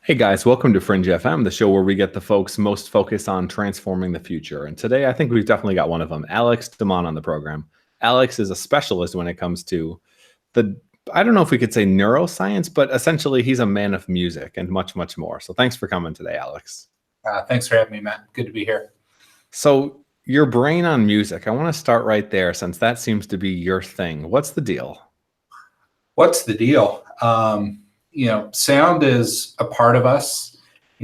Hey guys, welcome to Fringe FM, the show where we get the folks most focused on transforming the future. And today I think we've definitely got one of them, Alex Doman on the program. Alex is a specialist when it comes to I don't know if we could say neuroscience, but essentially he's a man of music and much, much more. So thanks for coming today, Alex. Thanks for having me, Matt. Good to be here. So your brain on music, I want to start right there since that seems to be your thing. What's the deal? What's the deal? Sound is a part of us.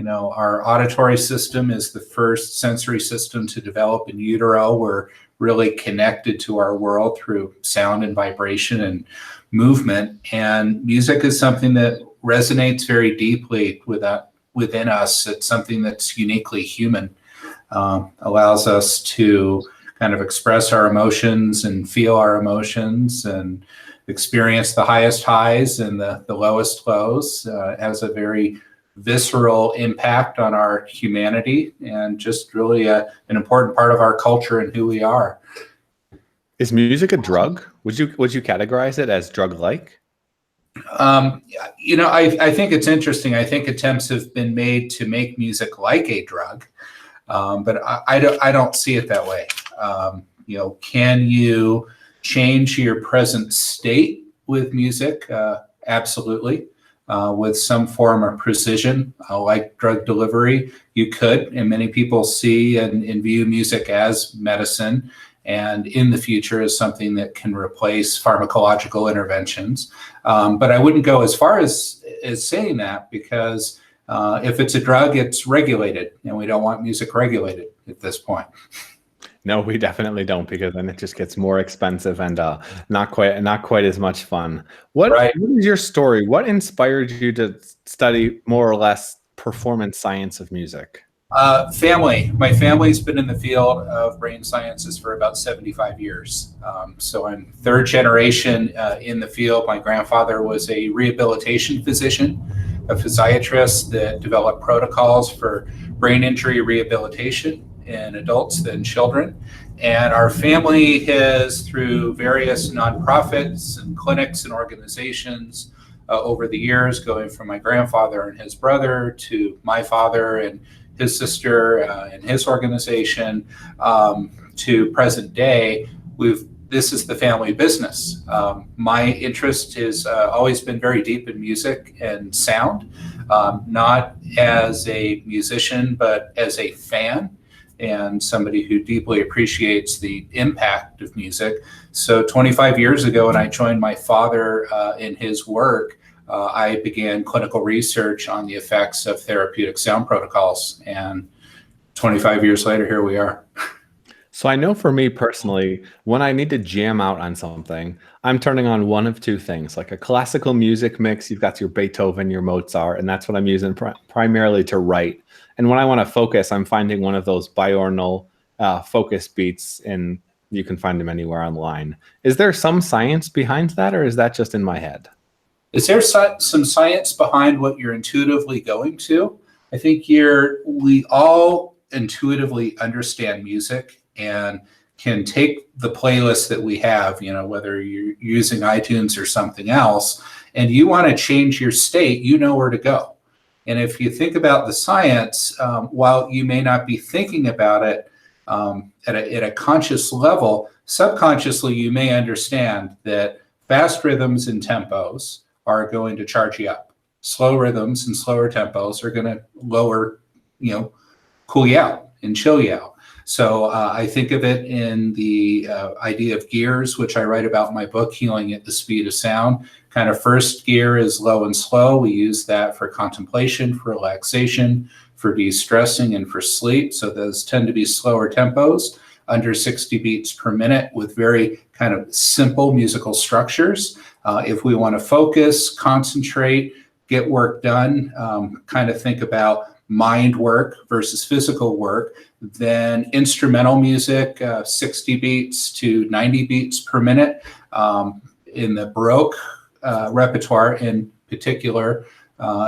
Our auditory system is the first sensory system to develop in utero. We're really connected to our world through sound and vibration and movement. And music is something that resonates very deeply within us. It's something that's uniquely human, allows us to kind of express our emotions and feel our emotions and experience the highest highs and the lowest lows. Has a very visceral impact on our humanity and just really an important part of our culture and who we are. Is music a drug? Would you categorize it as drug-like? I think it's interesting. I think attempts have been made to make music like a drug, but I don't see it that way. Can you change your present state with music? Absolutely. With some form of precision, like drug delivery, you could, and many people see and view music as medicine, and in the future as something that can replace pharmacological interventions. But I wouldn't go as far as saying that, because if it's a drug, it's regulated, and we don't want music regulated at this point. No, we definitely don't, because then it just gets more expensive and not quite as much fun. What is your story? What inspired you to study more or less performance science of music? Family. My family's been in the field of brain sciences for about 75 years. So I'm third generation in the field. My grandfather was a rehabilitation physician, a physiatrist that developed protocols for brain injury rehabilitation in adults than children. And our family has, through various nonprofits and clinics and organizations over the years, going from my grandfather and his brother to my father and his sister and his organization, to present day, this is the family business. My interest has always been very deep in music and sound, not as a musician, but as a fan and somebody who deeply appreciates the impact of music. So 25 years ago, when I joined my father in his work, I began clinical research on the effects of therapeutic sound protocols. And 25 years later, here we are. So I know for me personally, when I need to jam out on something, I'm turning on one of two things, like a classical music mix. You've got your Beethoven, your Mozart, and that's what I'm using primarily to write. And when I want to focus, I'm finding one of those binaural focus beats, and you can find them anywhere online. Is there some science behind that, or is that just in my head? Is there some science behind what you're intuitively going to? I think we all intuitively understand music and can take the playlist that we have, whether you're using iTunes or something else, and you want to change your state, you know where to go. And if you think about the science, while you may not be thinking about it at a conscious level, subconsciously you may understand that fast rhythms and tempos are going to charge you up. Slow rhythms and slower tempos are going to lower, cool you out and chill you out. So I think of it in the idea of gears, which I write about in my book, Healing at the Speed of Sound. Kind of first gear is low and slow. We use that for contemplation, for relaxation, for de-stressing, and for sleep. So those tend to be slower tempos, under 60 beats per minute, with very kind of simple musical structures. If we want to focus, concentrate, get work done, kind of think about mind work versus physical work, then instrumental music, 60 beats to 90 beats per minute. In the Baroque repertoire in particular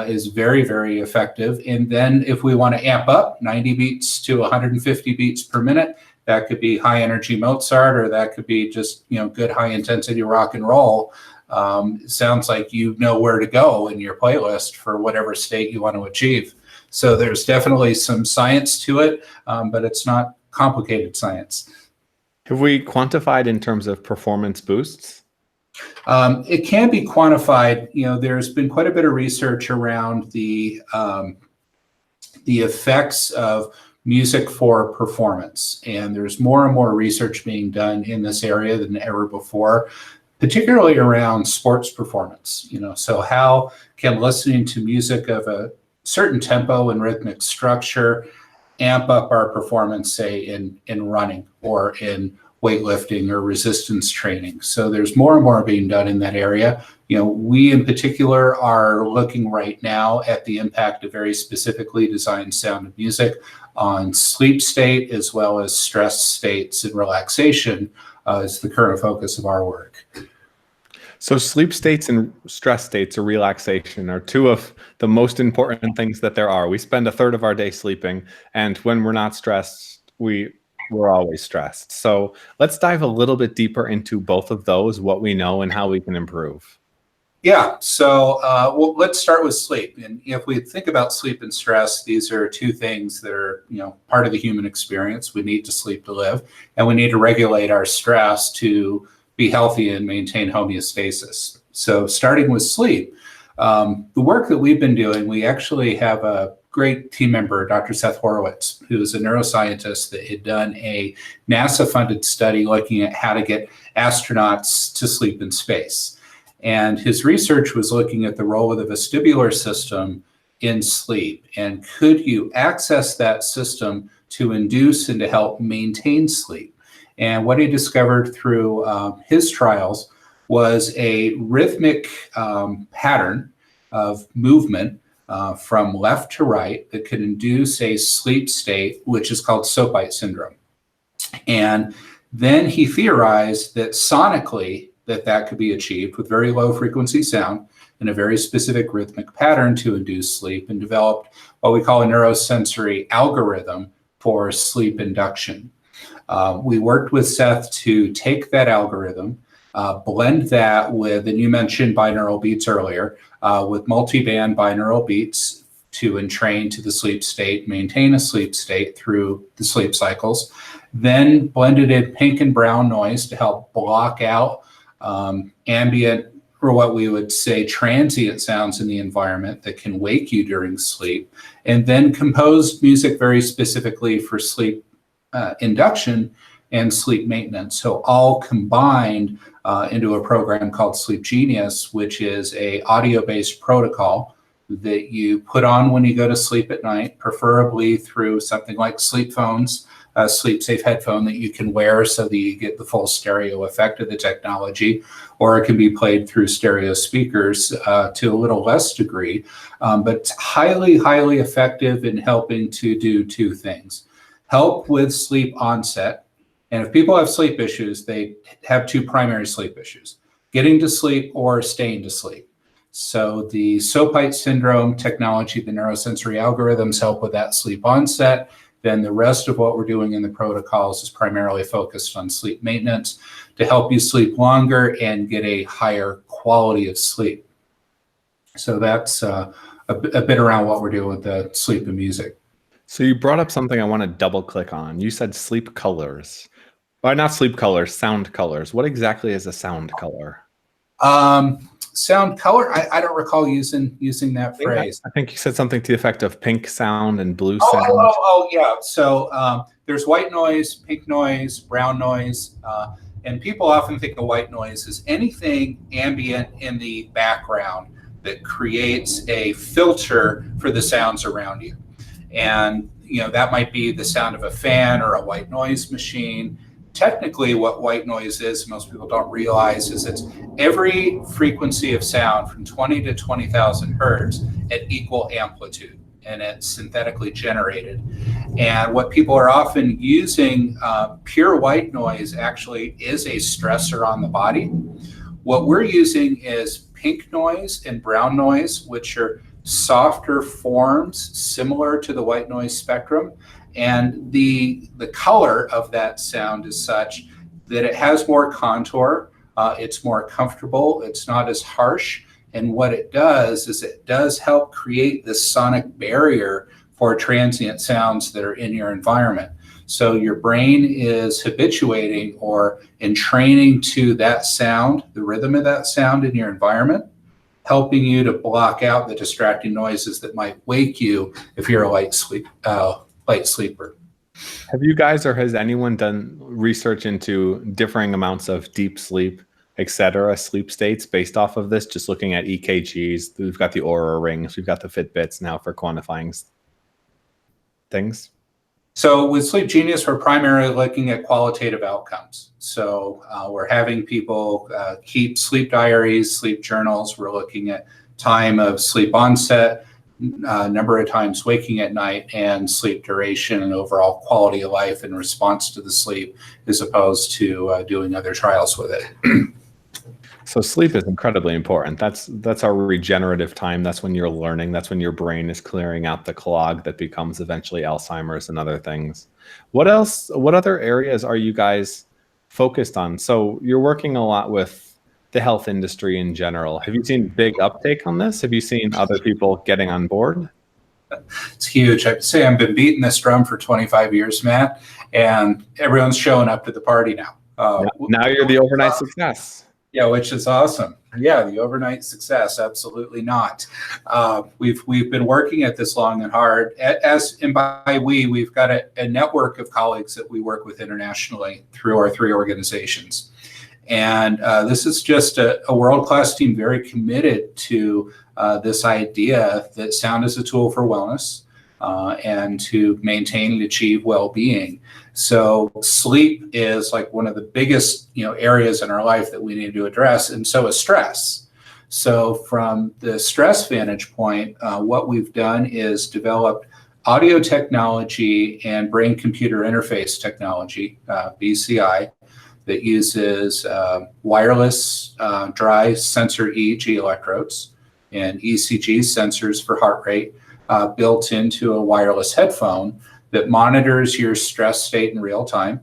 is very, very effective. And then if we want to amp up, 90 beats to 150 beats per minute, that could be high energy Mozart, or that could be just, good high intensity rock and roll. It sounds like you know where to go in your playlist for whatever state you want to achieve. So there's definitely some science to it, but it's not complicated science. Have we quantified in terms of performance boosts? It can be quantified. There's been quite a bit of research around the effects of music for performance, and there's more and more research being done in this area than ever before, particularly around sports performance. So how can listening to music of a certain tempo and rhythmic structure amp up our performance, say in running or in weightlifting or resistance training? So there's more and more being done in that area. We in particular are looking right now at the impact of very specifically designed sound and music on sleep state, as well as stress states and relaxation is the current focus of our work. So sleep states and stress states or relaxation are two of the most important things that there are. We spend a third of our day sleeping, and when we're not stressed, we're always stressed. So let's dive a little bit deeper into both of those, what we know and how we can improve. Yeah, so let's start with sleep. And if we think about sleep and stress, these are two things that are part of the human experience. We need to sleep to live, and we need to regulate our stress to be healthy and maintain homeostasis. So starting with sleep, the work that we've been doing, we actually have a great team member, Dr. Seth Horowitz, who is a neuroscientist that had done a NASA-funded study looking at how to get astronauts to sleep in space. And his research was looking at the role of the vestibular system in sleep. And could you access that system to induce and to help maintain sleep? And what he discovered through his trials was a rhythmic pattern of movement from left to right that could induce a sleep state, which is called Sopite syndrome. And then he theorized that sonically that could be achieved with very low frequency sound in a very specific rhythmic pattern to induce sleep, and developed what we call a neurosensory algorithm for sleep induction. We worked with Seth to take that algorithm, blend that with, and you mentioned binaural beats earlier, with multi-band binaural beats to entrain to the sleep state, maintain a sleep state through the sleep cycles, then blended in pink and brown noise to help block out ambient, or what we would say transient sounds in the environment that can wake you during sleep, and then composed music very specifically for sleep induction and sleep maintenance. So all combined into a program called Sleep Genius, which is a audio-based protocol that you put on when you go to sleep at night, preferably through something like sleep phones, a sleep safe headphone that you can wear so that you get the full stereo effect of the technology, or it can be played through stereo speakers to a little less degree, but it's highly, highly effective in helping to do two things. Help with sleep onset. And if people have sleep issues, they have two primary sleep issues: getting to sleep or staying to sleep. So the Sopite syndrome technology, the neurosensory algorithms help with that sleep onset. Then the rest of what we're doing in the protocols is primarily focused on sleep maintenance to help you sleep longer and get a higher quality of sleep. So that's a bit around what we're doing with the sleep and music. So you brought up something I want to double click on. You said sleep colors. Well, not sleep colors, sound colors. What exactly is a sound color? Sound color, I don't recall using that phrase. I think you said something to the effect of pink sound and blue Oh, sound. Yeah. So there's white noise, pink noise, brown noise. And people often think of white noise as anything ambient in the background that creates a filter for the sounds around you. And that might be the sound of a fan or a white noise machine. Technically, what white noise is, most people don't realize, is it's every frequency of sound from 20 to 20,000 hertz at equal amplitude, and it's synthetically generated. And what people are often using, pure white noise actually is a stressor on the body. What we're using is pink noise and brown noise, which are softer forms similar to the white noise spectrum. And the color of that sound is such that it has more contour, It's more comfortable. It's not as harsh. And what it does is it does help create this sonic barrier for transient sounds that are in your environment. So your brain is habituating or entraining to that sound, the rhythm of that sound in your environment, helping you to block out the distracting noises that might wake you if you're a light sleeper. Have you guys or has anyone done research into differing amounts of deep sleep, etc., sleep states based off of this? Just looking at EKGs, we've got the Aura rings, we've got the Fitbits now for quantifying things. So with Sleep Genius, we're primarily looking at qualitative outcomes. So we're having people keep sleep diaries, sleep journals. We're looking at time of sleep onset, number of times waking at night, and sleep duration and overall quality of life in response to the sleep, as opposed to doing other trials with it. So sleep is incredibly important. That's our regenerative time. That's when you're learning. That's when your brain is clearing out the clog that becomes eventually Alzheimer's and other things. What else? What other areas are you guys focused on? So you're working a lot with the health industry in general. Have you seen big uptake on this? Have you seen other people getting on board? It's huge. I'd say I've been beating this drum for 25 years, Matt, and everyone's showing up to the party now. Now you're the overnight success. Yeah, which is awesome. Yeah, the overnight success, absolutely not. We've been working at this long and hard. And by we've got a network of colleagues that we work with internationally through our 3 organizations. And this is just a world-class team very committed to this idea that sound is a tool for wellness and to maintain and achieve well-being. So sleep is like one of the biggest, areas in our life that we need to address, and so is stress. So from the stress vantage point, what we've done is developed audio technology and brain-computer interface technology, BCI, that uses wireless dry sensor EEG electrodes and ECG sensors for heart rate built into a wireless headphone that monitors your stress state in real time,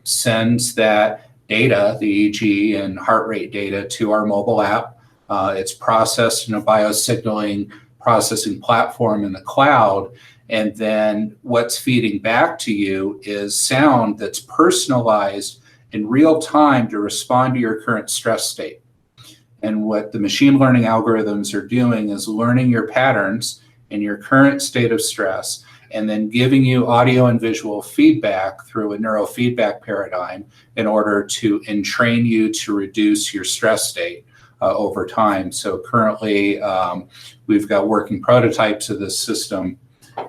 sends that data, the EEG and heart rate data, to our mobile app. It's processed in a biosignaling processing platform in the cloud. And then what's feeding back to you is sound that's personalized in real time to respond to your current stress state. And what the machine learning algorithms are doing is learning your patterns in your current state of stress, and then giving you audio and visual feedback through a neurofeedback paradigm in order to entrain you to reduce your stress state over time. So currently, we've got working prototypes of this system.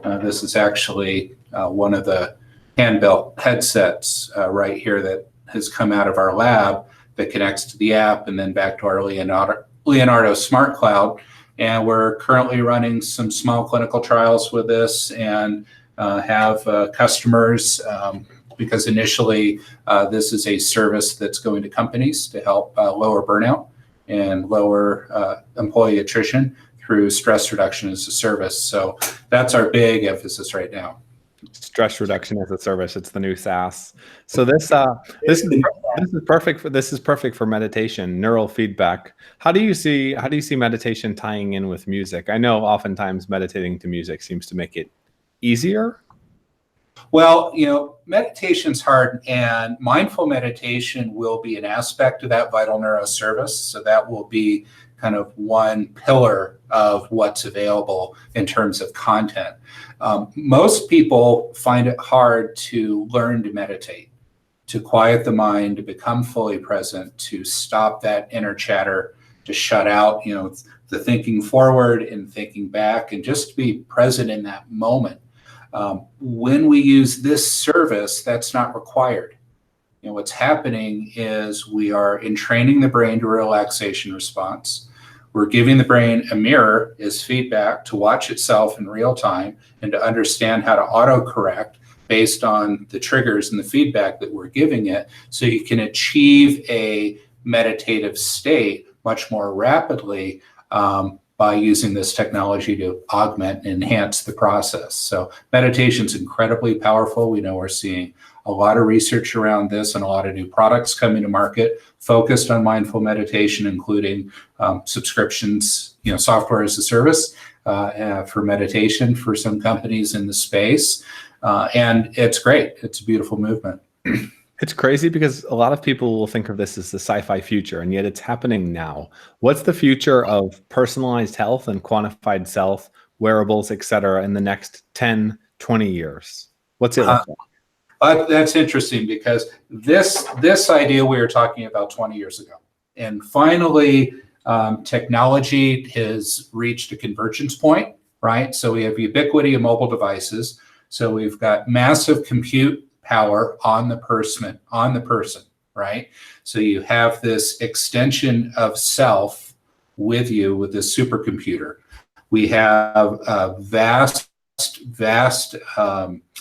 This is actually one of the handbuilt headsets right here that has come out of our lab that connects to the app and then back to our Leonardo Smart Cloud. And we're currently running some small clinical trials with this and have customers because initially this is a service that's going to companies to help lower burnout and lower employee attrition through stress reduction as a service. So that's our big emphasis right now. Stress reduction as a service. It's the new SaaS. So this is perfect for meditation, neural feedback. How do you see meditation tying in with music? I know oftentimes meditating to music seems to make it easier. Well, meditation's hard, and mindful meditation will be an aspect of that vital neuro service. So that will be kind of one pillar of what's available in terms of content. Most people find it hard to learn to meditate, to quiet the mind, to become fully present, to stop that inner chatter, to shut out, the thinking forward and thinking back, and just to be present in that moment. When we use this service, that's not required. What's happening is we are entraining the brain to a relaxation response. We're giving the brain a mirror as feedback to watch itself in real time and to understand how to autocorrect based on the triggers and the feedback that we're giving it, so you can achieve a meditative state much more rapidly by using this technology to augment and enhance the process. So meditation is incredibly powerful. We know we're seeing a lot of research around this and a lot of new products coming to market focused on mindful meditation, including subscriptions, software as a service for meditation for some companies in the space. And it's great. It's a beautiful movement. It's crazy because a lot of people will think of this as the sci-fi future, and yet it's happening now. What's the future of personalized health and quantified self, wearables, et cetera, in the next 10, 20 years? What's it look like? That's interesting because this idea we were talking about 20 years ago. And finally, technology has reached a convergence point, right? So we have ubiquity of mobile devices. So we've got massive compute power on the person, right? So you have this extension of self with you with this supercomputer. We have vast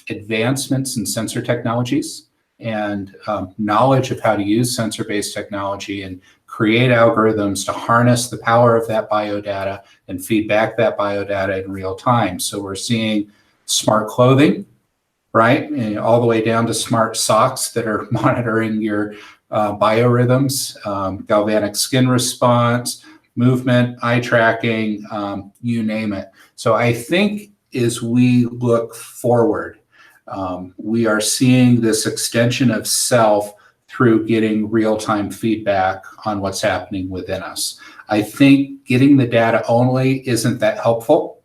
advancements in sensor technologies and knowledge of how to use sensor-based technology and create algorithms to harness the power of that biodata and feed back that biodata in real time. So we're seeing smart clothing, right? And all the way down to smart socks that are monitoring your biorhythms, galvanic skin response, movement, eye tracking, you name it. So I think as we look forward, we are seeing this extension of self through getting real-time feedback on what's happening within us. I think getting the data only isn't that helpful.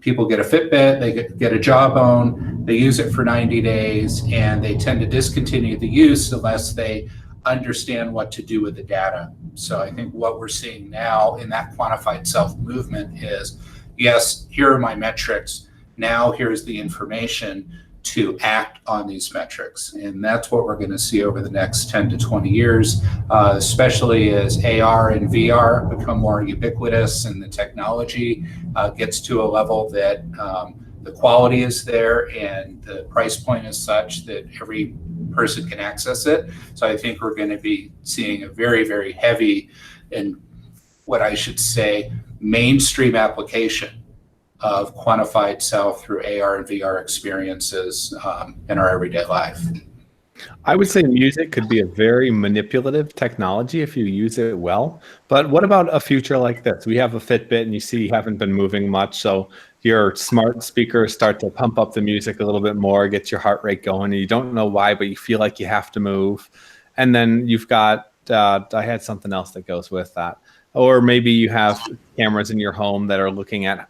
People get a Fitbit, they get a Jawbone, they use it for 90 days, and they tend to discontinue the use unless they understand what to do with the data. So I think what we're seeing now in that quantified self movement is, yes, here are my metrics. Now here's the information to act on these metrics. And that's what we're going to see over the next 10 to 20 years, especially as AR and VR become more ubiquitous and the technology gets to a level that the quality is there and the price point is such that every person can access it. So I think we're going to be seeing a very, very heavy and what I should say mainstream application of quantified self through AR and VR experiences in our everyday life. I would say music could be a very manipulative technology if you use it well. But what about a future like this? We have a Fitbit and you see you haven't been moving much. So your smart speakers start to pump up the music a little bit more, get your heart rate going. And you don't know why, but you feel like you have to move. And then you've got, I had something else that goes with that. Or maybe you have cameras in your home that are looking at,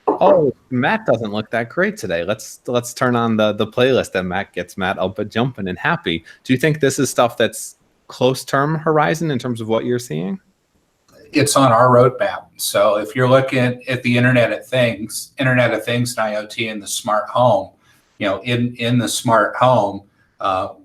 oh, Matt doesn't look that great today. Let's turn on the playlist and Matt gets Matt up and jumping and happy. Do you think this is stuff that's close term horizon in terms of what you're seeing? It's on our roadmap. So if you're looking at the Internet of Things and IoT in the smart home, in the smart home,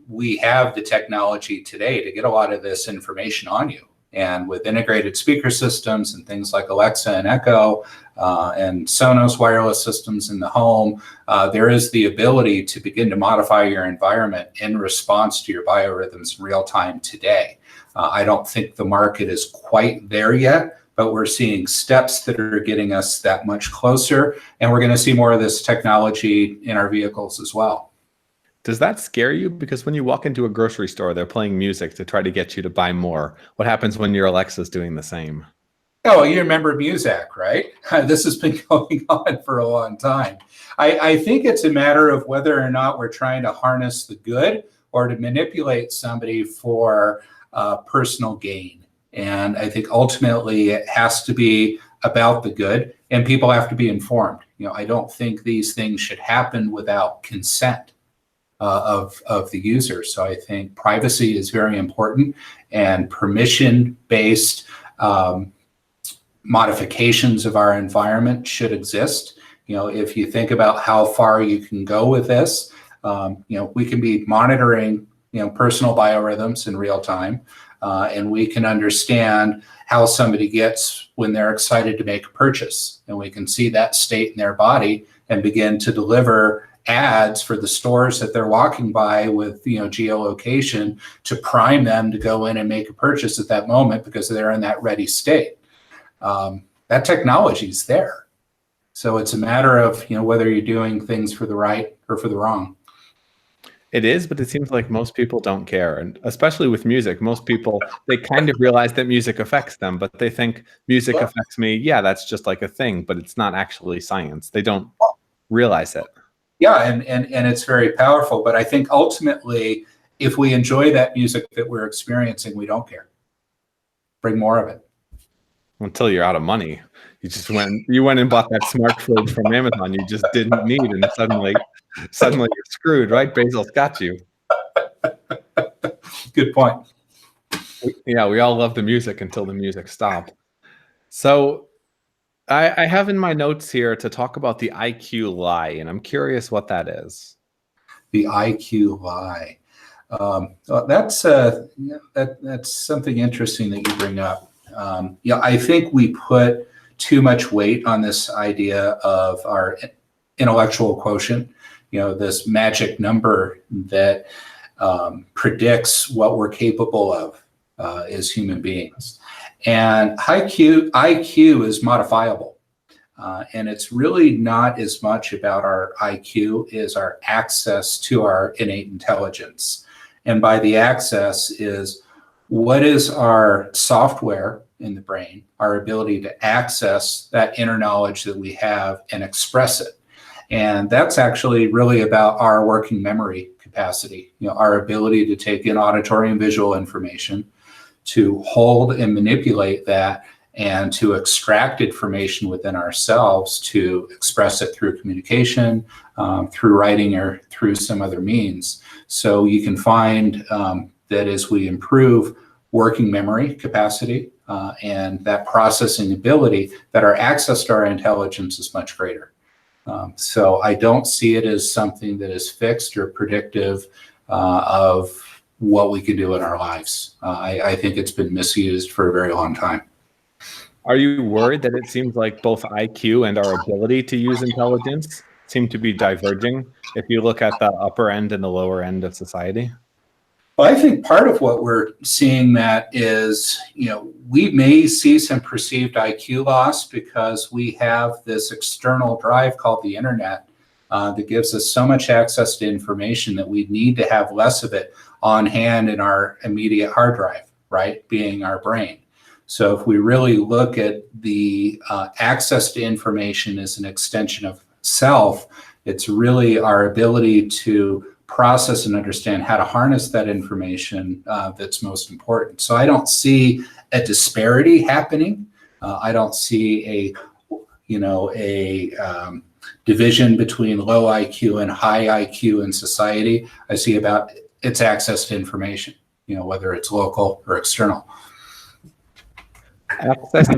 we have the technology today to get a lot of this information on you. And with integrated speaker systems and things like Alexa and Echo and Sonos wireless systems in the home, there is the ability to begin to modify your environment in response to your biorhythms in real time today. I don't think the market is quite there yet, but we're seeing steps that are getting us that much closer. And we're going to see more of this technology in our vehicles as well. Does that scare you? Because when you walk into a grocery store, they're playing music to try to get you to buy more. What happens when your Alexa's doing the same? Oh, you remember Muzak, right? This has been going on for a long time. I think it's a matter of whether or not we're trying to harness the good or to manipulate somebody for personal gain. And I think ultimately it has to be about the good and people have to be informed. I don't think these things should happen without consent of the user. So I think privacy is very important and permission-based modifications of our environment should exist. If you think about how far you can go with this, we can be monitoring, personal biorhythms in real time, and we can understand how somebody gets when they're excited to make a purchase. And we can see that state in their body and begin to deliver ads for the stores that they're walking by with geolocation to prime them to go in and make a purchase at that moment because they're in that ready state. That technology is there. So it's a matter of whether you're doing things for the right or for the wrong. It is, but it seems like most people don't care. And especially with music, most people, they kind of realize that music affects them, but they think music Well, affects me. Yeah, that's just like a thing, but it's not actually science. They don't realize it. yeah, and it's very powerful. But I think ultimately, if we enjoy that music that we're experiencing, we don't care. Bring more of it. Until you're out of money. You went and bought that smart fridge from Amazon you just didn't need, and suddenly you're screwed, right? Basil's got you. Good point. Yeah, we all love the music until the music stopped. So I have in my notes here to talk about the IQ lie, and I'm curious what that is. The IQ lie. Well, that's something interesting that you bring up. Yeah, I think we put too much weight on this idea of our intellectual quotient. This magic number that predicts what we're capable of as human beings. And IQ is modifiable. And it's really not as much about our IQ as our access to our innate intelligence. And by the access is what is our software in the brain, our ability to access that inner knowledge that we have and express it. And that's actually really about our working memory capacity, our ability to take in auditory and visual information, to hold and manipulate that, and to extract information within ourselves to express it through communication, through writing, or through some other means. So you can find that as we improve working memory capacity and that processing ability, that our access to our intelligence is much greater. So I don't see it as something that is fixed or predictive of what we can do in our lives. I think it's been misused for a very long time. Are you worried that it seems like both IQ and our ability to use intelligence seem to be diverging if you look at the upper end and the lower end of society? Well, I think part of what we're seeing that is, we may see some perceived IQ loss because we have this external drive called the internet that gives us so much access to information that we need to have less of it on hand in our immediate hard drive, right? Being our brain. So if we really look at the access to information as an extension of self, it's really our ability to process and understand how to harness that information that's most important. So I don't see a disparity happening. I don't see a division between low IQ and high IQ in society. I see about its access to information, whether it's local or external. Access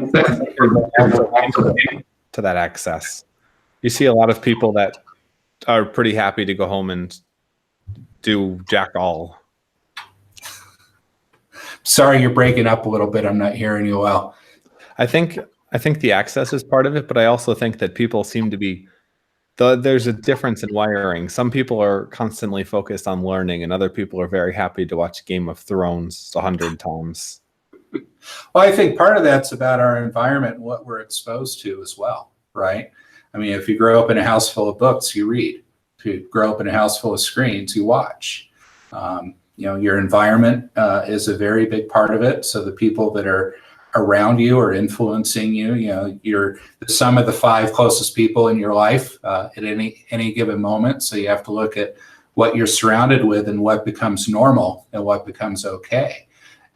to that access. You see a lot of people that are pretty happy to go home and do jack all. Sorry, you're breaking up a little bit. I'm not hearing you well. I think the access is part of it, but I also think that people seem to be there's a difference in wiring. Some people are constantly focused on learning, and other people are very happy to watch Game of Thrones 100 times. Well, I think part of that's about our environment and what we're exposed to as well, right? I mean, if you grow up in a house full of books, you read. If you grow up in a house full of screens, you watch. Your environment is a very big part of it. So the people that are around you are influencing you. You're the sum of the 5 closest people in your life at any given moment. So you have to look at what you're surrounded with and what becomes normal and what becomes okay.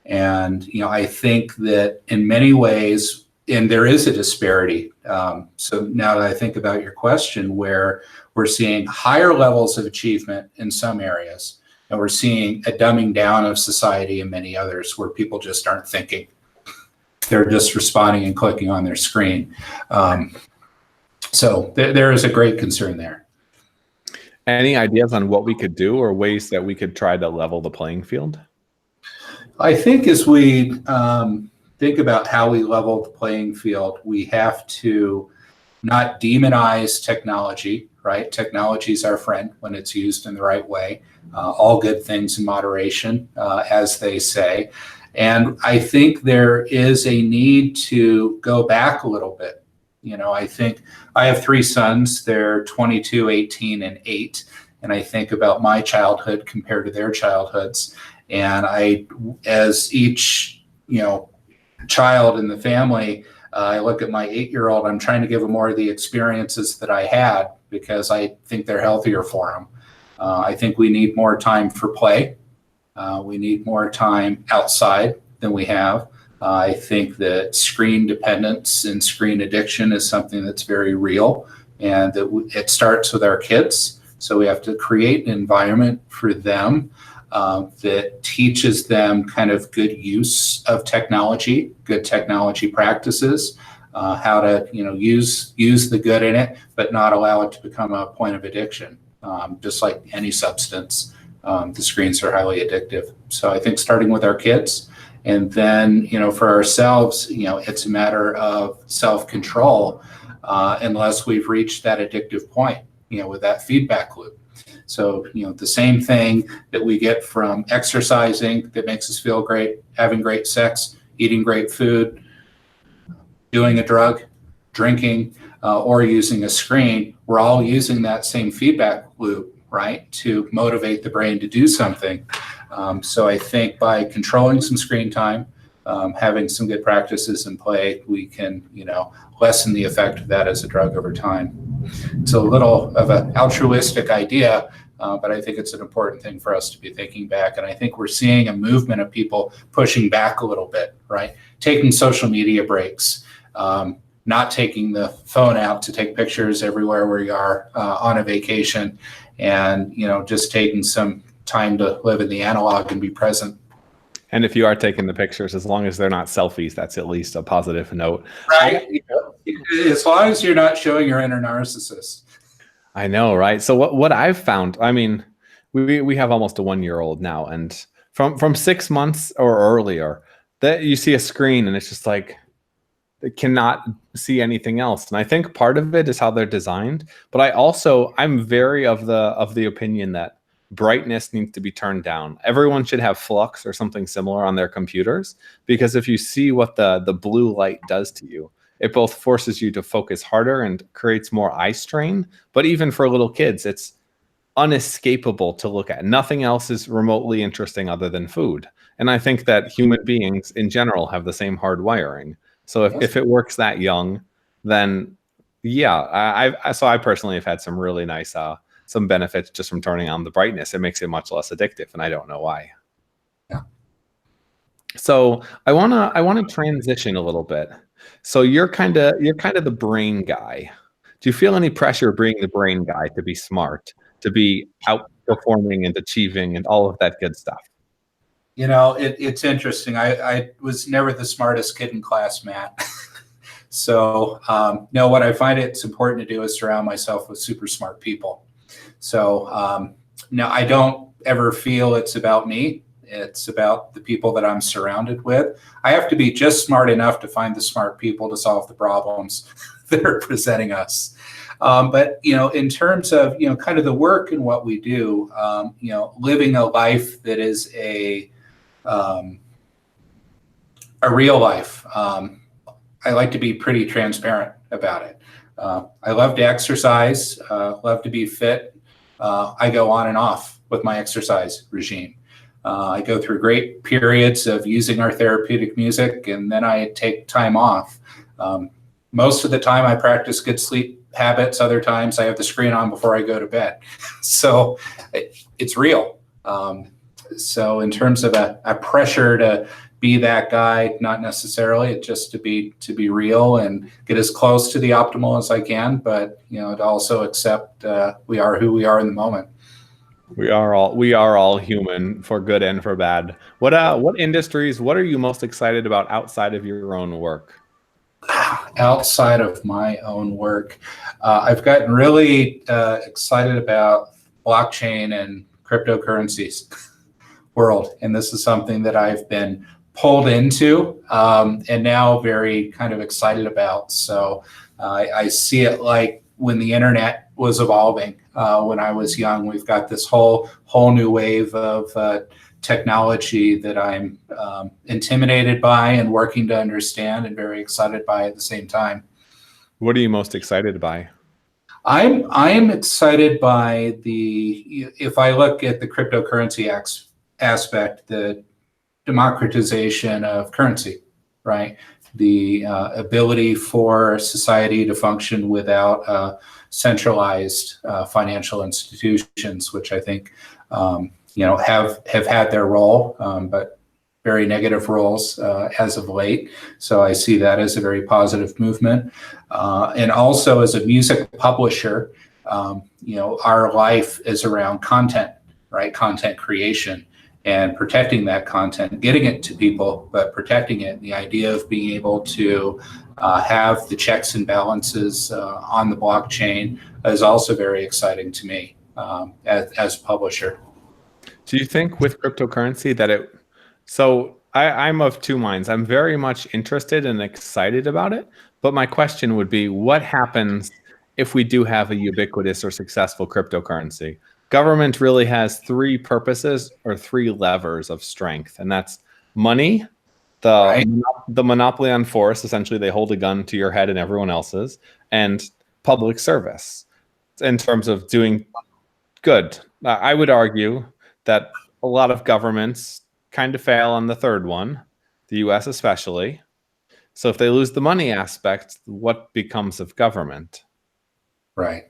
And, I think that in many ways, and there is a disparity. So now that I think about your question, where we're seeing higher levels of achievement in some areas, and we're seeing a dumbing down of society in many others where people just aren't thinking. They're just responding and clicking on their screen. So there is a great concern there. Any ideas on what we could do or ways that we could try to level the playing field? I think as we think about how we level the playing field, we have to not demonize technology, right? Technology is our friend when it's used in the right way. All good things in moderation, as they say. And I think there is a need to go back a little bit. I think I have 3 sons. They're 22, 18, and 8. and I think about my childhood compared to their childhoods. And as each, child in the family, I look at my 8-year-old, I'm trying to give them more of the experiences that I had because I think they're healthier for them. I think we need more time for play. We need more time outside than we have. I think that screen dependence and screen addiction is something that's very real, and that it starts with our kids. So we have to create an environment for them that teaches them kind of good use of technology, good technology practices, how to use the good in it, but not allow it to become a point of addiction. Just like any substance, the screens are highly addictive. So I think starting with our kids, and then for ourselves, it's a matter of self-control unless we've reached that addictive point, with that feedback loop. So, the same thing that we get from exercising that makes us feel great, having great sex, eating great food, doing a drug, drinking, or using a screen, we're all using that same feedback loop, right, to motivate the brain to do something. So I think by controlling some screen time, having some good practices in play, we can, lessen the effect of that as a drug over time. It's a little of an altruistic idea, but I think it's an important thing for us to be thinking back. And I think we're seeing a movement of people pushing back a little bit, right? Taking social media breaks, not taking the phone out to take pictures everywhere we are on a vacation, and, just taking some time to live in the analog and be present. And if you are taking the pictures, as long as they're not selfies, that's at least a positive note. Right. As long as you're not showing your inner narcissist. I know, right? So what I've found, I mean, we have almost a 1-year-old now, and from 6 months or earlier, that you see a screen and it's just like, it cannot see anything else. And I think part of it is how they're designed, but I'm very of the opinion that brightness needs to be turned down. Everyone should have flux or something similar on their computers, because if you see what the blue light does to you, it both forces you to focus harder and creates more eye strain. But even for little kids, it's unescapable to look at. Nothing else is remotely interesting other than food. And I think that human beings in general have the same hard wiring. So if it works that young, then yeah, I personally have had some really nice some benefits just from turning on the brightness. It makes it much less addictive, and I don't know why. Yeah. So I wanna transition a little bit. So you're kind of the brain guy. Do you feel any pressure being the brain guy to be smart, to be outperforming and achieving and all of that good stuff? It's interesting. I was never the smartest kid in class, Matt. So no, what I find it's important to do is surround myself with super smart people. So no, I don't ever feel it's about me. It's about the people that I'm surrounded with. I have to be just smart enough to find the smart people to solve the problems that are presenting us. But in terms of kind of the work and what we do, living a life that is a real life. I like to be pretty transparent about it. I love to exercise, love to be fit. I go on and off with my exercise regime. I go through great periods of using our therapeutic music, and then I take time off. Most of the time I practice good sleep habits. Other times I have the screen on before I go to bed. So it's real. So in terms of a pressure to be that guy, not necessarily. It's just to be real and get as close to the optimal as I can, but to also accept we are who we are in the moment. We are all human, for good and for bad. What industries, what are you most excited about outside of your own work? Outside of my own work, I've gotten really excited about blockchain and cryptocurrencies world. And this is something that I've been pulled into and now very kind of excited about. So I see it like when the internet was evolving when I was young. We've got this whole new wave of technology that I'm intimidated by and working to understand and very excited by at the same time. What are you most excited by? I'm excited by if I look at the cryptocurrency aspect, the democratization of currency, right? The ability for society to function without centralized financial institutions, which I think have had their role, but very negative roles as of late. So I see that as a very positive movement. And also as a music publisher, our life is around content, right? Content creation and protecting that content, getting it to people, but protecting it. The idea of being able to have the checks and balances on the blockchain is also very exciting to me as a publisher. Do you think with cryptocurrency that so I'm of two minds. I'm very much interested and excited about it, but my question would be, what happens if we do have a ubiquitous or successful cryptocurrency? Government really has three purposes or three levers of strength, and that's money, Right. the monopoly on force, essentially they hold a gun to your head and everyone else's, and public service in terms of doing good. I would argue that a lot of governments kind of fail on the third one, the US especially. So if they lose the money aspect, what becomes of government? Right.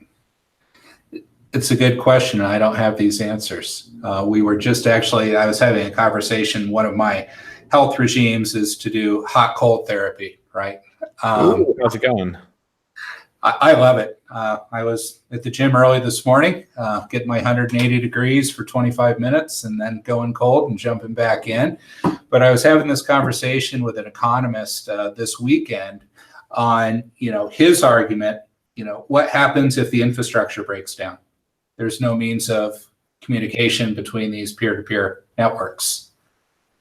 It's a good question, and I don't have these answers. We were just I was having a conversation. One of my health regimes is to do hot-cold therapy, right? Ooh, how's it going? I love it. I was at the gym early this morning, getting my 180 degrees for 25 minutes and then going cold and jumping back in. But I was having this conversation with an economist this weekend on, his argument, what happens if the infrastructure breaks down? There's no means of communication between these peer-to-peer networks.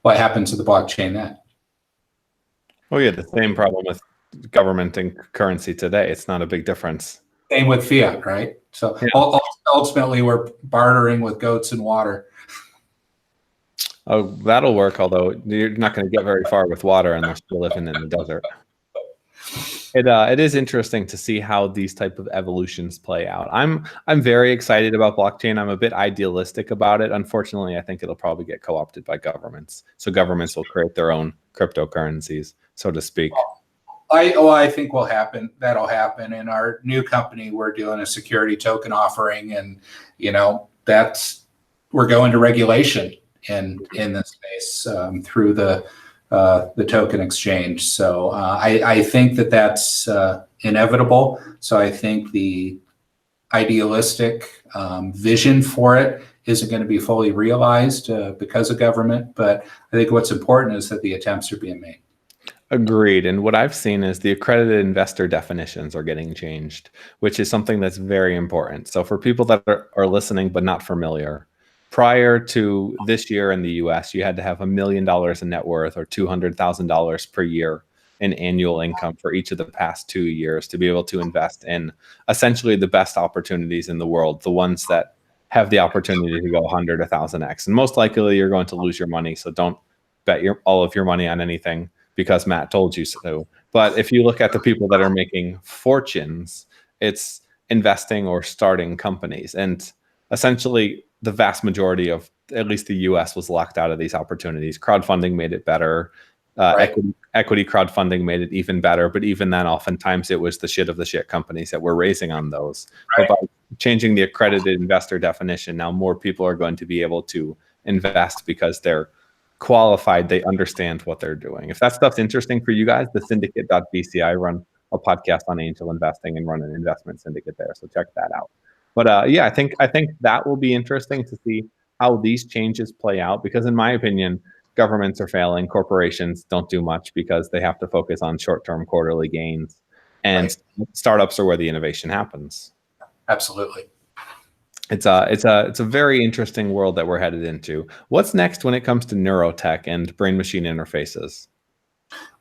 What happens to the blockchain then? Oh yeah, the same problem with government and currency today. It's not a big difference. Same with fiat, right? So yeah. Ultimately, we're bartering with goats and water. Oh, that'll work, although you're not going to get very far with water unless you're living in the desert. It is interesting to see how these type of evolutions play out. I'm very excited about blockchain. I'm a bit idealistic about it. Unfortunately, I think it'll probably get co-opted by governments. So governments will create their own cryptocurrencies, so to speak. I think that'll happen. In our new company, we're doing a security token offering, and we're going to regulation in this space through the token exchange. So I think that's inevitable. So I think the idealistic vision for it isn't going to be fully realized because of government. But I think what's important is that the attempts are being made. Agreed. And what I've seen is the accredited investor definitions are getting changed, which is something that's very important. So for people that are listening but not familiar, prior to this year in the US, you had to have $1 million in net worth or $200,000 per year in annual income for each of the past 2 years to be able to invest in essentially the best opportunities in the world, the ones that have the opportunity to go 100, 1,000x. And most likely you're going to lose your money. So don't bet all of your money on anything because Matt told you so. But if you look at the people that are making fortunes, it's investing or starting companies. And essentially the vast majority of at least the US was locked out of these opportunities. Crowdfunding made it better. Right. Equity crowdfunding made it even better. But even then, oftentimes it was the shit of the shit companies that were raising on those. Right. But by changing the accredited investor definition, now more people are going to be able to invest because they're qualified, they understand what they're doing. If that stuff's interesting for you guys, the syndicate.vc, I run a podcast on angel investing and run an investment syndicate there. So check that out. But yeah, I think that will be interesting to see how these changes play out, because in my opinion, governments are failing. Corporations don't do much because they have to focus on short-term quarterly gains, and startups are where the innovation happens. Absolutely. It's a very interesting world that we're headed into. What's next when it comes to neurotech and brain-machine interfaces?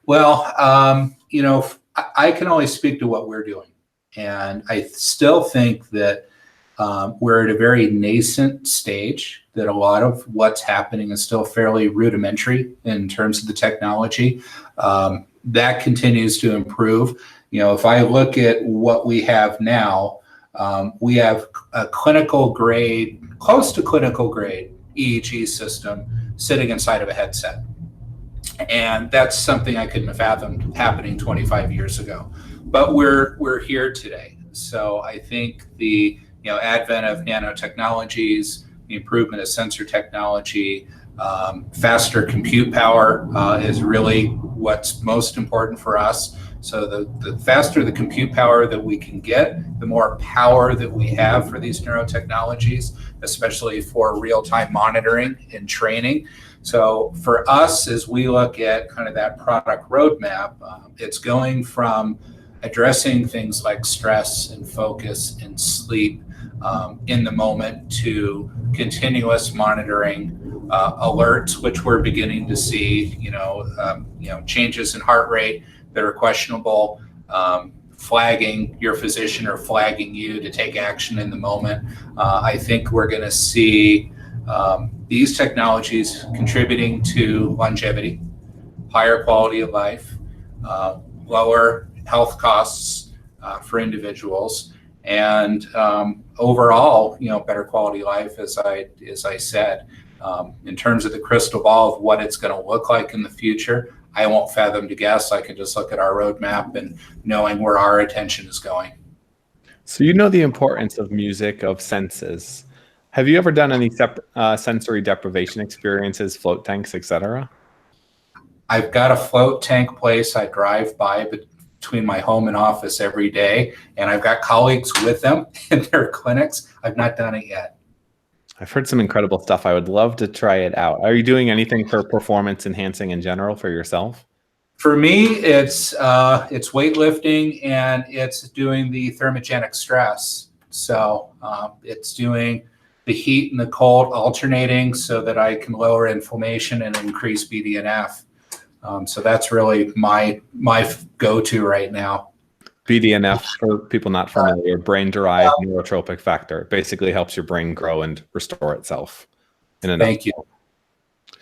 Well, I can only speak to what we're doing, and I still think that we're at a very nascent stage, that a lot of what's happening is still fairly rudimentary in terms of the technology. That continues to improve. If I look at what we have now, We have a clinical grade, close to clinical grade EEG system sitting inside of a headset. And that's something I couldn't have fathomed happening 25 years ago. But we're here today. So I think the advent of nanotechnologies, the improvement of sensor technology, faster compute power is really what's most important for us. So the faster the compute power that we can get, the more power that we have for these neurotechnologies, especially for real-time monitoring and training. So for us, as we look at kind of that product roadmap, it's going from addressing things like stress and focus and sleep in the moment to continuous monitoring, alerts, which we're beginning to see, changes in heart rate that are questionable, flagging your physician or flagging you to take action in the moment. I think we're going to see these technologies contributing to longevity, higher quality of life, lower health costs for individuals, and overall, better quality life, as I said. In terms of the crystal ball of what it's going to look like in the future, I won't fathom to guess. I can just look at our roadmap and knowing where our attention is going. So you know the importance of music, of senses. Have you ever done any sensory deprivation experiences, float tanks, etc.? I've got a float tank place I drive by between my home and office every day, and I've got colleagues with them in their clinics. I've not done it yet. I've heard some incredible stuff. I would love to try it out. Are you doing anything for performance enhancing in general for yourself? For me, it's weightlifting, and it's doing the thermogenic stress. So it's doing the heat and the cold alternating so that I can lower inflammation and increase BDNF. So that's really my go-to right now. BDNF, for people not familiar, brain-derived neurotropic factor. It basically helps your brain grow and restore itself. Thank you.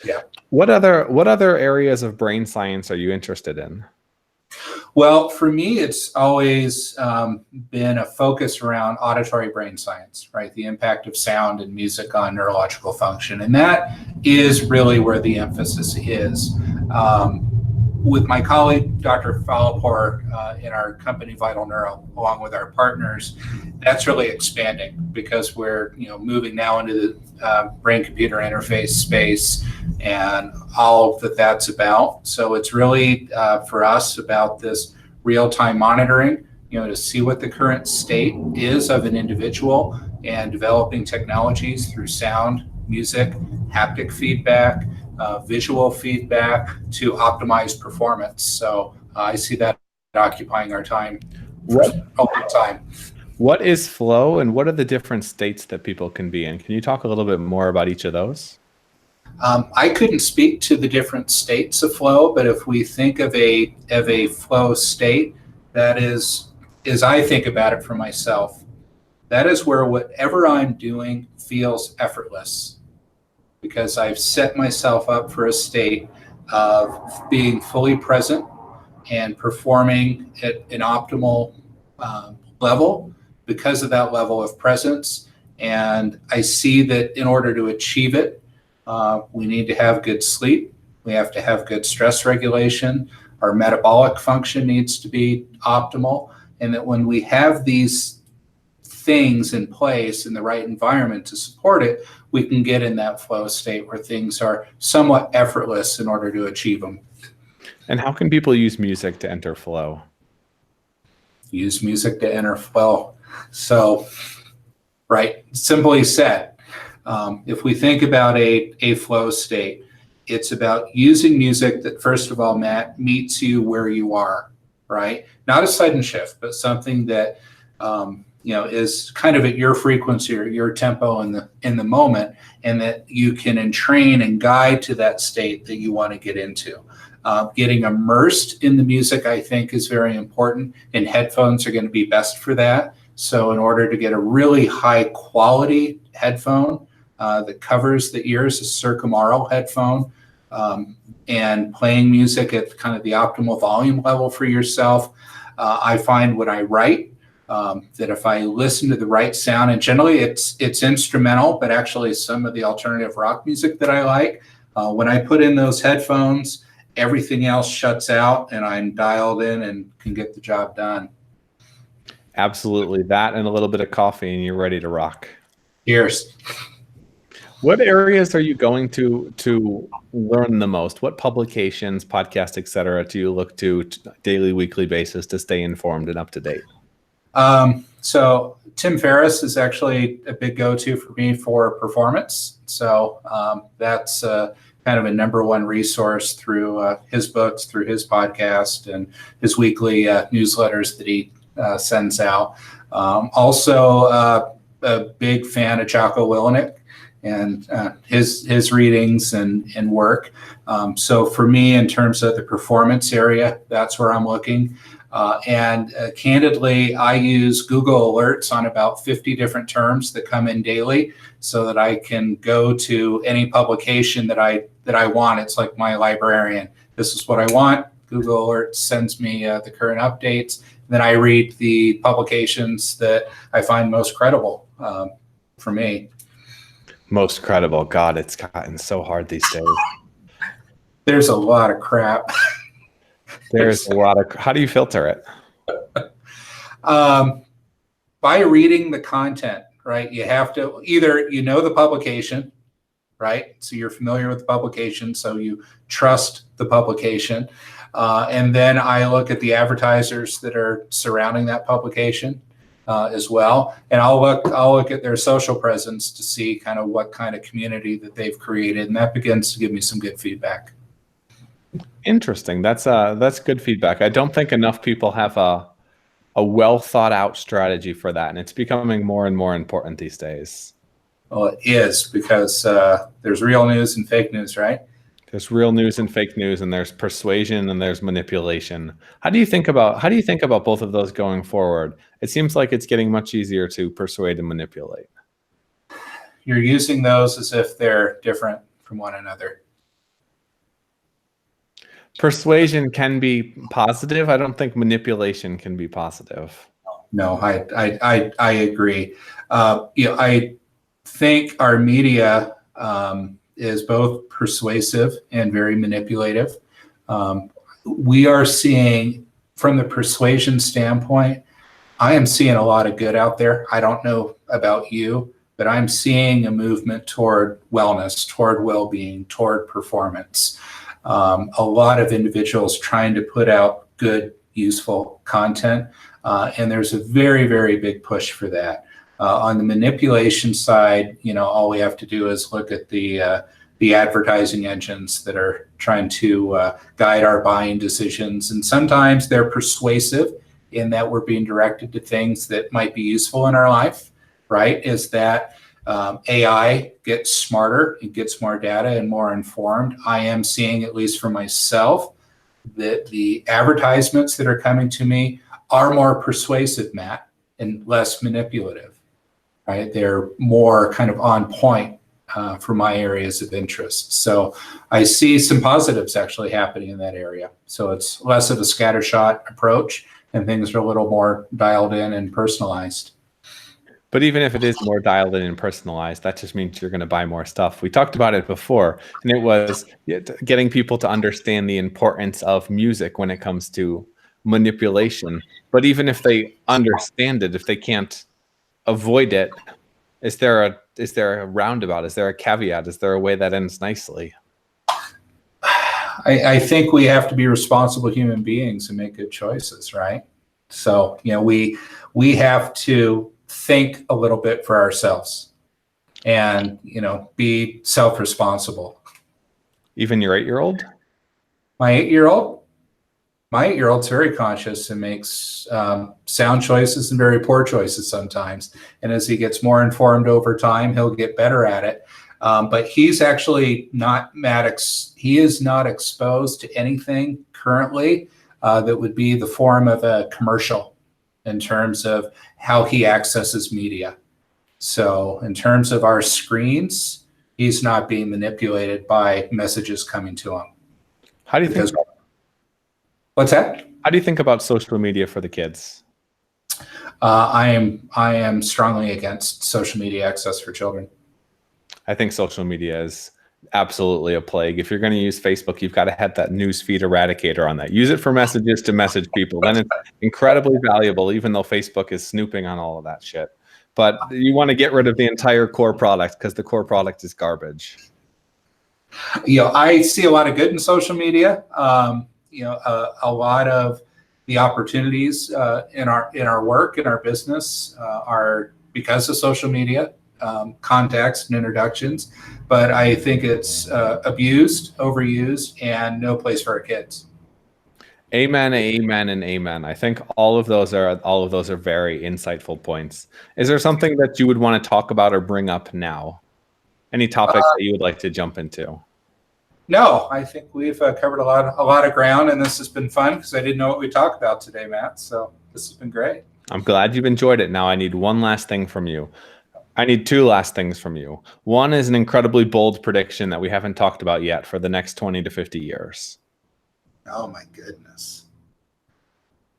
Yeah. What other areas of brain science are you interested in? Well, for me, it's always been a focus around auditory brain science, right? The impact of sound and music on neurological function. And that is really where the emphasis is. With my colleague, Dr. Falapur, in our company, Vital Neuro, along with our partners, that's really expanding because we're moving now into the brain-computer interface space and all that that's about. So it's really, for us, about this real-time monitoring, to see what the current state is of an individual and developing technologies through sound, music, haptic feedback, visual feedback to optimize performance. So I see that occupying our time for a long time. What is flow, and what are the different states that people can be in? Can you talk a little bit more about each of those? I couldn't speak to the different states of flow, but if we think of a flow state, that is, as I think about it for myself, that is where whatever I'm doing feels effortless, because I've set myself up for a state of being fully present and performing at an optimal level because of that level of presence. And I see that in order to achieve it, we need to have good sleep. We have to have good stress regulation. Our metabolic function needs to be optimal. And that when we have these things in place in the right environment to support it, we can get in that flow state where things are somewhat effortless in order to achieve them. And how can people use music to enter flow? Use music to enter flow. So, right, simply said, if we think about a flow state, it's about using music that, first of all, Matt, meets you where you are, right? Not a sudden shift, but something that is kind of at your frequency or your tempo in the moment, and that you can entrain and guide to that state that you want to get into. Getting immersed in the music, I think, is very important, and headphones are going to be best for that. So in order to get a really high quality headphone that covers the ears, a circumaural headphone, and playing music at kind of the optimal volume level for yourself, I find when I write, that if I listen to the right sound, and generally it's instrumental, but actually some of the alternative rock music that I like, when I put in those headphones, everything else shuts out and I'm dialed in and can get the job done. Absolutely. That and a little bit of coffee and you're ready to rock. Cheers. What areas are you going to learn the most? What publications, podcasts, et cetera, do you look to daily, weekly basis to stay informed and up to date? So Tim Ferriss is actually a big go-to for me for performance. So that's kind of a number one resource through his books, through his podcast, and his weekly newsletters that he sends out. Also, a big fan of Jocko Willenick and his readings and work. So for me, in terms of the performance area, that's where I'm looking. And candidly, I use Google Alerts on about 50 different terms that come in daily so that I can go to any publication that I want. It's like my librarian. This is what I want. Google Alerts sends me the current updates. Then I read the publications that I find most credible for me. Most credible. God, it's gotten so hard these days. There's a lot of crap. There's a lot of. How do you filter it? By reading the content, right? You have to either the publication, right? So you're familiar with the publication, so you trust the publication, and then I look at the advertisers that are surrounding that publication as well, and I'll look at their social presence to see kind of what kind of community that they've created, and that begins to give me some good feedback. Interesting. That's good feedback. I don't think enough people have a well thought out strategy for that, and it's becoming more and more important these days. Well, it is, because there's real news and fake news, right? There's real news and fake news, and there's persuasion and there's manipulation. How do you think about both of those going forward? It seems like it's getting much easier to persuade and manipulate. You're using those as if they're different from one another. Persuasion can be positive. I don't think manipulation can be positive. No, I agree. I think our media is both persuasive and very manipulative. We are seeing, from the persuasion standpoint, I am seeing a lot of good out there. I don't know about you, but I'm seeing a movement toward wellness, toward well-being, toward performance. A lot of individuals trying to put out good, useful content, and there's a very, very big push for that. On the manipulation side, all we have to do is look at the advertising engines that are trying to guide our buying decisions, and sometimes they're persuasive in that we're being directed to things that might be useful in our life. Right? Is that AI gets smarter, it gets more data and more informed. I am seeing, at least for myself, that the advertisements that are coming to me are more persuasive, Matt, and less manipulative. Right? They're more kind of on point for my areas of interest. So I see some positives actually happening in that area. So it's less of a scattershot approach, and things are a little more dialed in and personalized. But even if it is more dialed in and personalized, that just means you're going to buy more stuff. We talked about it before, and it was getting people to understand the importance of music when it comes to manipulation. But even if they understand it, if they can't avoid it, is there a roundabout? Is there a caveat? Is there a way that ends nicely? I think we have to be responsible human beings and make good choices, right? So we have to think a little bit for ourselves and be self-responsible. Even your 8-year-old? My 8-year-old's very conscious and makes sound choices and very poor choices sometimes. And as he gets more informed over time, he'll get better at it. But he's actually not he is not exposed to anything currently that would be the form of a commercial in terms of how he accesses media. So in terms of our screens, he's not being manipulated by messages coming to him. How do you think? What's that? How do you think about social media for the kids? I am strongly against social media access for children. I think social media is absolutely a plague. If you're going to use Facebook, you've got to have that newsfeed eradicator on that. Use it for messages to message people. Then it's incredibly valuable, even though Facebook is snooping on all of that shit. But you want to get rid of the entire core product because the core product is garbage. I see a lot of good in social media. A lot of the opportunities in our work, in our business, are because of social media, contacts and introductions. But I think it's abused, overused, and no place for our kids. Amen, amen, and amen. I think all of those are very insightful points. Is there something that you would want to talk about or bring up now? Any topic that you would like to jump into? No, I think we've covered a lot of ground, and this has been fun because I didn't know what we talked about today, Matt. So this has been great. I'm glad you've enjoyed it. Now I need one last thing from you. I need two last things from you. One is an incredibly bold prediction that we haven't talked about yet for the next 20 to 50 years. Oh my goodness.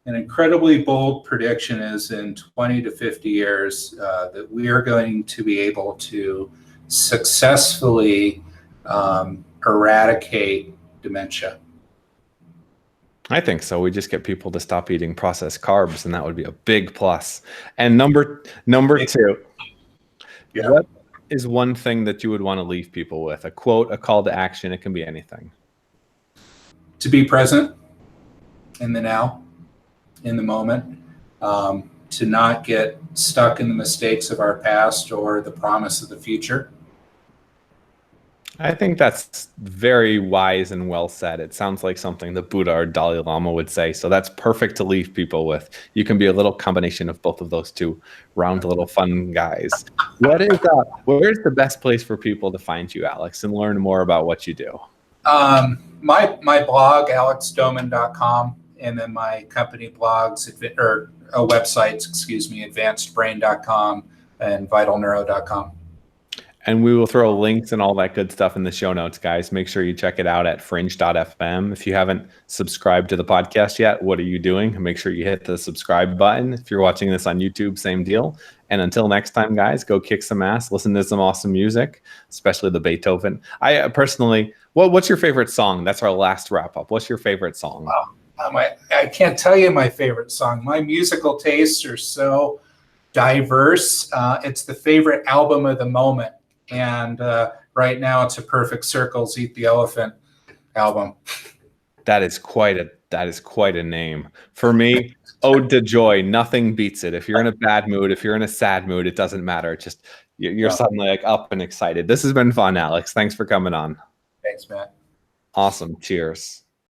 An incredibly bold prediction is in 20 to 50 years that we are going to be able to successfully eradicate dementia. I think so. We just get people to stop eating processed carbs, and that would be a big plus. And number two, what is one thing that you would want to leave people with? A quote, a call to action, it can be anything. To be present in the now, in the moment, to not get stuck in the mistakes of our past or the promise of the future. I think that's very wise and well said. It sounds like something the Buddha or Dalai Lama would say. So that's perfect to leave people with. You can be a little combination of both of those two round little fun guys. Where's the best place for people to find you, Alex, and learn more about what you do? My blog, alexdoman.com, and then my company blogs, or websites, advancedbrain.com and vitalneuro.com. And we will throw links and all that good stuff in the show notes, guys. Make sure you check it out at fringe.fm. If you haven't subscribed to the podcast yet, what are you doing? Make sure you hit the subscribe button. If you're watching this on YouTube, same deal. And until next time, guys, go kick some ass. Listen to some awesome music, especially the Beethoven. I personally, what's your favorite song? That's our last wrap up. What's your favorite song? I can't tell you my favorite song. My musical tastes are so diverse. It's the favorite album of the moment. And right now it's a Perfect Circle's Eat the Elephant album. That is quite a name. For me, Ode to Joy, nothing beats it. If you're in a bad mood, if you're in a sad mood, it doesn't matter. It's just you're suddenly like up and excited. This has been fun, Alex. Thanks for coming on. Thanks, Matt. Awesome. Cheers.